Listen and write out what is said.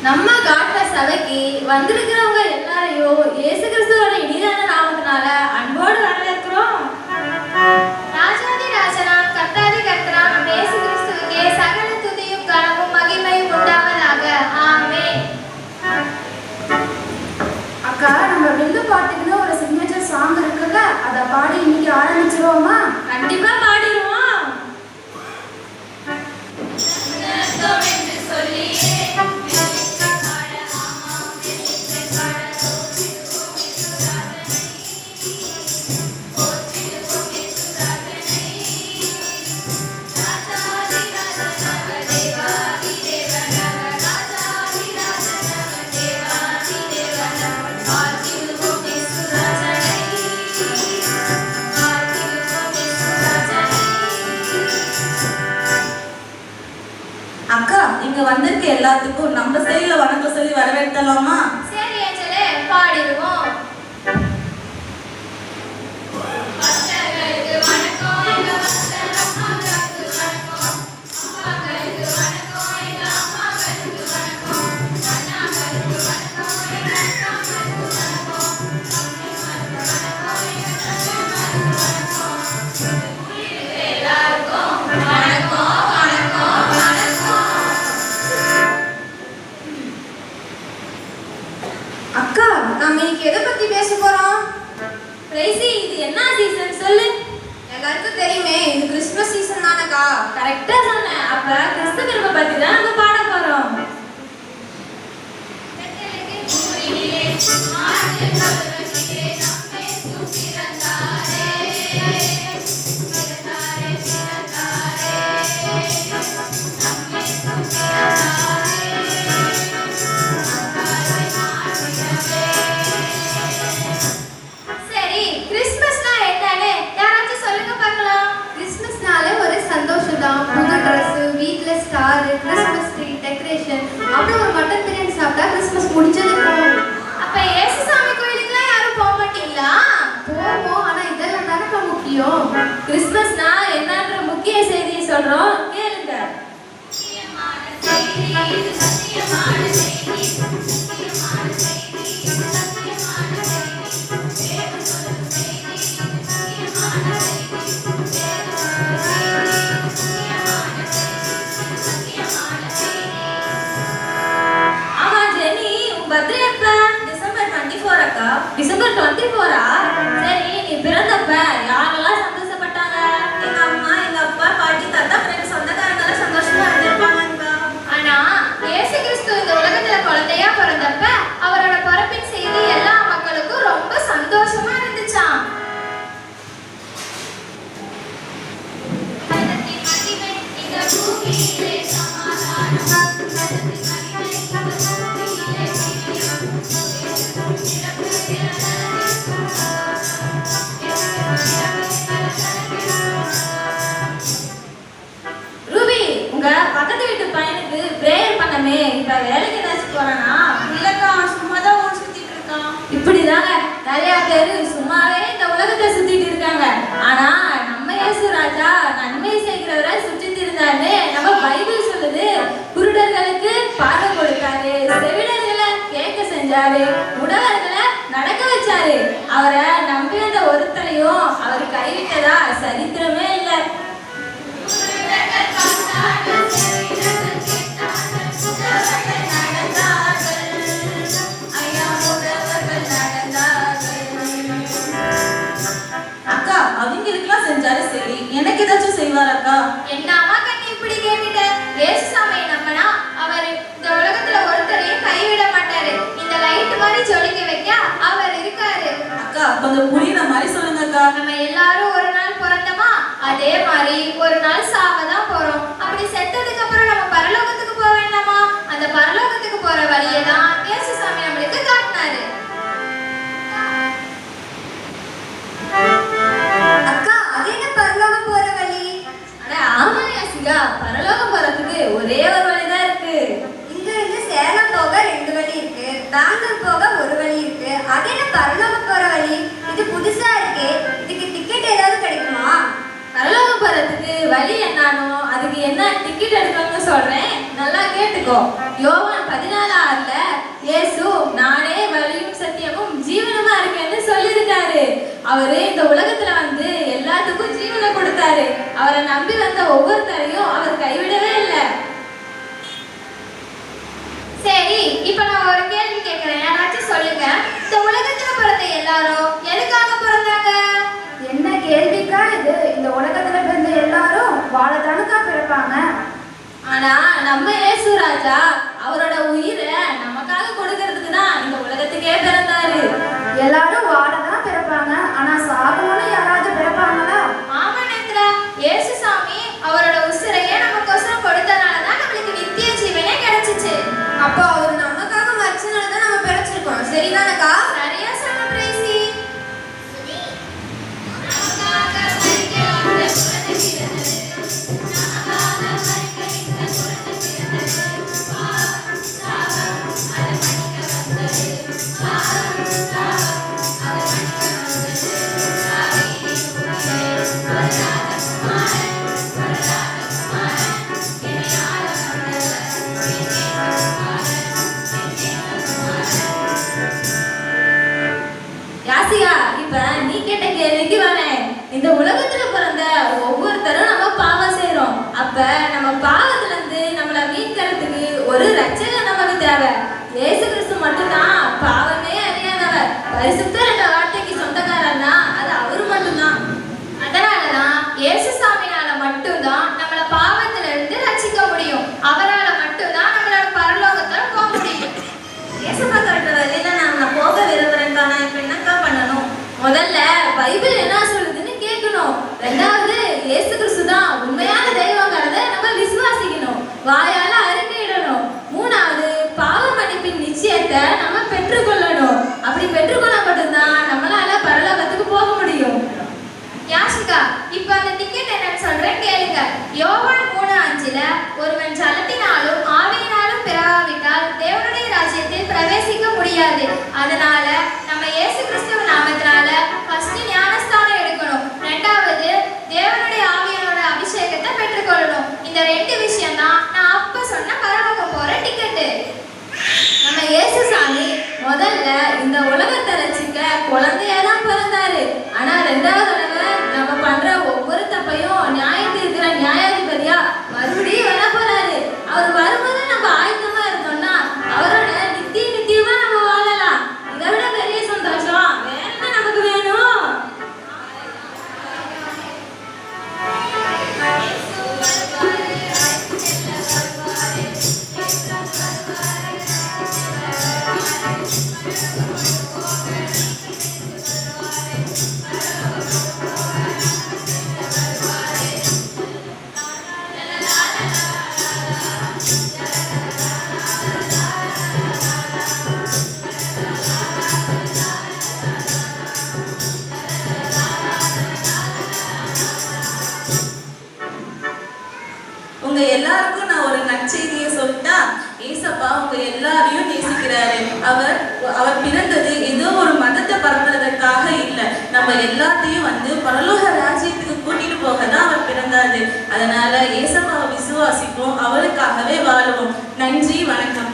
நம்ம காட்டுற சபைக்கு வந்திருக்கிறவங்க எல்லாரையும் இயேசு கிறிஸ்துவோட இனிதான நாமத்தினால அன்போடு வரவேற்கிறோம். ராஜாதி ராஜனாம் கர்த்தாதி கர்த்தராம் நம்ம இயேசு கிறிஸ்துவுக்கே சகல துதியும் கனமும் மகிமையும் உண்டாவதாக. ஆமென். அக்கா, நம்ம வில்லு பாட்டுக்குன்னு ஒரு சிக்னேச்சர் சாங் இருக்குல்ல, அதை பாடி இன்னைக்கு ஆரம்பிச்சிருவோமா? கண்டிப்பா பாடிடுவோம். வந்திருக்க எல்லாத்துக்கும் நம்ம சைடுல வணக்கம் சொல்லி வரவேற்கலாமா? சரி ஏஞ்சலே, பாடிடுவோம். எல்லாருக்கும் தெரியுமே, இது கிறிஸ்துமஸ் சீசன் தானக்கா? கரெக்டா சொன்னேன். அப்ப கிறிஸ்து பிறப்பை பத்தி தான் நம்ம பாட போறோம். புது ட்ரெஸ், வீட்ல ஸ்டார், கிறிஸ்மஸ் ட்ரீ டெக்கரேஷன், அப்புறம் ஒரு மட்டன் பிரியாணி சாப்பிட்டா கிறிஸ்மஸ் முடிஞ்சது. அப்ப இயேசு சாமி கோயிலுக்குலாம் யாரும் போக மாட்டீங்களா? போவோம், ஆனா இதெல்லாம் தானே முக்கியம். கிறிஸ்மஸ்னா என்னன்ற முக்கிய செய்தியை சொல்றோம், கேளுங்க. டிசம்பர் 24. சரி, நீ பிறந்தப்ப யாரெல்லாம் சந்தோஷப்பட்டாங்க? எங்க அம்மா, எங்க அப்பா, பாட்டி, தாத்தா, ஃப்ரெண்ட்ஸ், சொந்தக்காரங்க சந்தோஷமா இருந்திருப்பாங்க. ஆனா இயேசு கிறிஸ்து இந்த உலகத்துல குழந்தையா பிறந்தப்ப அவரோட பிறப்பின் செய்தி எல்லா மக்களுக்கும் ரொம்ப சந்தோஷமா இருந்துச்சாம். இப்ப வேலைக்கு ஏதாச்சும் போறானா? இல்லக்கா, சும்மாதான் ஊர் சுத்திட்டு இருக்கான். இப்படிதாங்க நிறைய பேரு சும்மாவே இந்த உலகத்தை சுத்திட்டு இருக்காங்க. ஆனா நம்ம இயேசு ராஜா நன்மை செய்கிறவரை சுற்றிட்டு இருந்தாரு. நம்ம பைபிள் சொல்லுது, குருடர்களுக்கு பார்வை கொடுத்தாரு, செவிடர்களை கேட்க செஞ்சாரு, உடவர்களை நடக்க வச்சாரு. அவரை நம்பி அந்த ஒருத்தரையும் அவர் கைவிட்டதா சரித்திரமே இல்லை. செஞ்சாரு, சரி எனக்கு ஏதாச்சும் செய்வார் அக்கா? என்ன அம்மா கண்ணி இப்படி கேட்டுட்ட? இயேசு சாமியை நம்பினா அவர் இந்த உலகத்துல ஒருத்தரையும் கைவிட மாட்டாரு. இந்த லைட் மாதிரி ஜொலிக்க வைக்க அவர் இருக்காரு. அக்கா, கொஞ்சம் புரியுற மாதிரி சொல்லுங்க அக்கா. நம்ம எல்லாரும் ஒரு நாள் பிறந்தோமா, அதே மாதிரி ஒரு நாள் சாவதான் போறோம். அப்படி செத்ததுக்கு அப்புறம் நம்ம பரலோகத்துக்கு போக வேண்டாமா? அந்த பரலோகத்துக்கு போற வழியை தான் இயேசு சாமி நம்மளுக்கு காட்டினாரு. பரலோகம் போற வழி? ஆமாயா சிங்கா, பரலோகம் போறதுக்கு ஒரே ஒரு வழிதான் இருக்கு. இங்க இருந்து சேலம் போக 2 வழி இருக்கு, பெங்களூர் போக 1 வழி இருக்கு. அது என்ன பரலோகம் போற வழி? இது புதுசா இருக்கே. இதுக்கு டிக்கெட் ஏதாவது கிடைக்குமா? பரலோகம் போறதுக்கு வழி என்னானோ அதுக்கு என்ன டிக்கெட் எடுக்கணும்னு சொல்றேன், நல்லா கேட்டுக்கோ. இருக்கும். யோவான் 14:6 இயேசு நானே வழியும் சத்தியமும் ஜீவனுமா இருக்கேன்னு சொல்லியிருக்காரு. அவரு இந்த உலகத்துல வந்து எல்லாத்துக்கும் ஜீவனை கொடுத்தாரு. அவரை நம்பி வந்த ஒவ்வொருத்தரையும் அவர் கைவிடவே இல்லை. சரி, இப்ப நான் ஒரு கேள்வி கேட்கிறேன், யாராச்சும் சொல்லுங்க. இந்த உலகத்துல பிறந்த எல்லாரும் எதுக்காக பிறந்தாங்க? என்ன கேள்விக்கா இது? இந்த உலகத்துல பிறந்த எல்லாரும் வாழத்தானுக்கா பிறப்பாங்க. ஆனா நம்ம இயேசு ராஜா அவரோட உயிரை நமக்காக கொடுக்கறதுக்கு தான் இந்த உலகத்துக்கே பிறந்தாரு. எல்லாரும் வாழதான் பிறப்பாங்க, ஆனா சாகணும்னு யாராவது பிறப்பாங்களா? ஆமா நேத்ரா, இயேசு சாமி அவரோட உசிரையே நமக்கோசரம் கொடுத்தனாலதான் நம்மளுக்கு நித்திய ஜீவனே கிடைச்சிச்சு. அப்போ அவர் நமக்காக மரிச்சனாலதான் நம்ம பிழைச்சிருக்கோம். சரிதானக்கா? சரியா சொன்ன பிரைசி. யாசிகா, இப்ப நீ கேட்ட கேள்விக்கு வரேன். இந்த உலகத்துல பிறந்த ஒவ்வொருத்தரும் நம்ம பாவம் செய்றோம். அப்ப நம்ம பாவத்துல இருந்து நம்மள மீட்கிறதுக்கு ஒரு ரட்சகர் நமக்கு தேவை. இயேசு கிறிஸ்து மட்டும்தான் பாவமே அறியாதவர். பரிசுத்தர் என்ற வார்த்தைக்கு சொந்தக்காரர்னா அது அவரு மட்டும்தான். அதனாலதான் இயேசு சாமினால மட்டும்தான் நம்மள பாவத்துல இருந்து ரட்சிக்க முடியும். அவரால மட்டும்தான் நம்மளோட பரலோகத்துல போக முடியும். ஏசப்பா காட்டுற வழியில நான் போக விரும்புறேன்க்கா. நான் இப்ப என்னக்கா பண்ணணும்? முதல்ல பைபிள் என்ன சொல்லுதுன்னு கேட்கணும். ரெண்டாவது இயேசு கிறிஸ்து தான் உண்மையான தெய்வங்கிறத நம்ம விசுவாசிக்கணும், வாயால அறிக்கையிடணும். மூணாவது பாவ மன்னிப்பின் நிச்சயத்தை நம்ம பெற்றுக்கொள்ளணும். அப்படி பெற்றுக்கொள்ள மட்டும்தான் நம்மளால பரலோகத்துக்கு போக முடியும். யாஷிகா, இப்ப அந்த டிக்கெட் என்னன்னு சொல்றேன் கேளுங்க. யோவான் 3:5 ஒருவன் ஜலத்தினாலும் ஆவியினாலும் பிறவாவிட்டால் தேவனுடைய ராஜ்யத்தில் பிரவேசிக்க முடியாது. அதனால நம்ம இயேசு கிறிஸ்துவ நாமத்தினால ஃபர்ஸ்ட் ஞானஸ்தானம் எடுக்கணும். ரெண்டாவது தேவனுடைய ஆவியனோட அபிஷேகத்தை பெற்றுக்கொள்ளணும். இந்த 2 விஷயம் தான் நான் அப்ப சொன்ன பரலோகம் போற டிக்கெட்டு. நம்ம இயேசு சாமி முதல்ல இந்த உலகத்தை ரசிக்க குழந்தையா தான் பிறந்தாரு. ஆனா ரெண்டாவது தடவை நம்ம பண்ற ஒவ்வொரு தப்பையும் நியாயம் தீர்க்கிற நியாயாதிபதியா மறுபடியும் வர போறாரு. அவர் வரும்போது நம்ம ஆயத்தமா இருந்தோம்னா அவரோட நித்தியமா நம்ம வாழலாம். இதை விட பெரிய சந்தோஷம் வேற என்ன நமக்கு வேணும்? உங்க எல்லாருக்கும் நான் ஒரு நற்செய்தியை சொல்லிட்டா, ஏசப்பா உங்க எல்லாரையும் நேசிக்கிறாரு. அவர் பிறந்தது ஏதோ ஒரு மதத்தை பரப்புறதற்காக இல்லை, நம்ம எல்லாத்தையும் வந்து பரலோக ராஜ்யத்துக்கு கூட்டிட்டு போக தான் அவர் பிறந்தாரு. அதனால ஏசப்பாவை விசுவாசிப்போம், அவருக்காகவே வாழுவோம். நன்றி, வணக்கம்.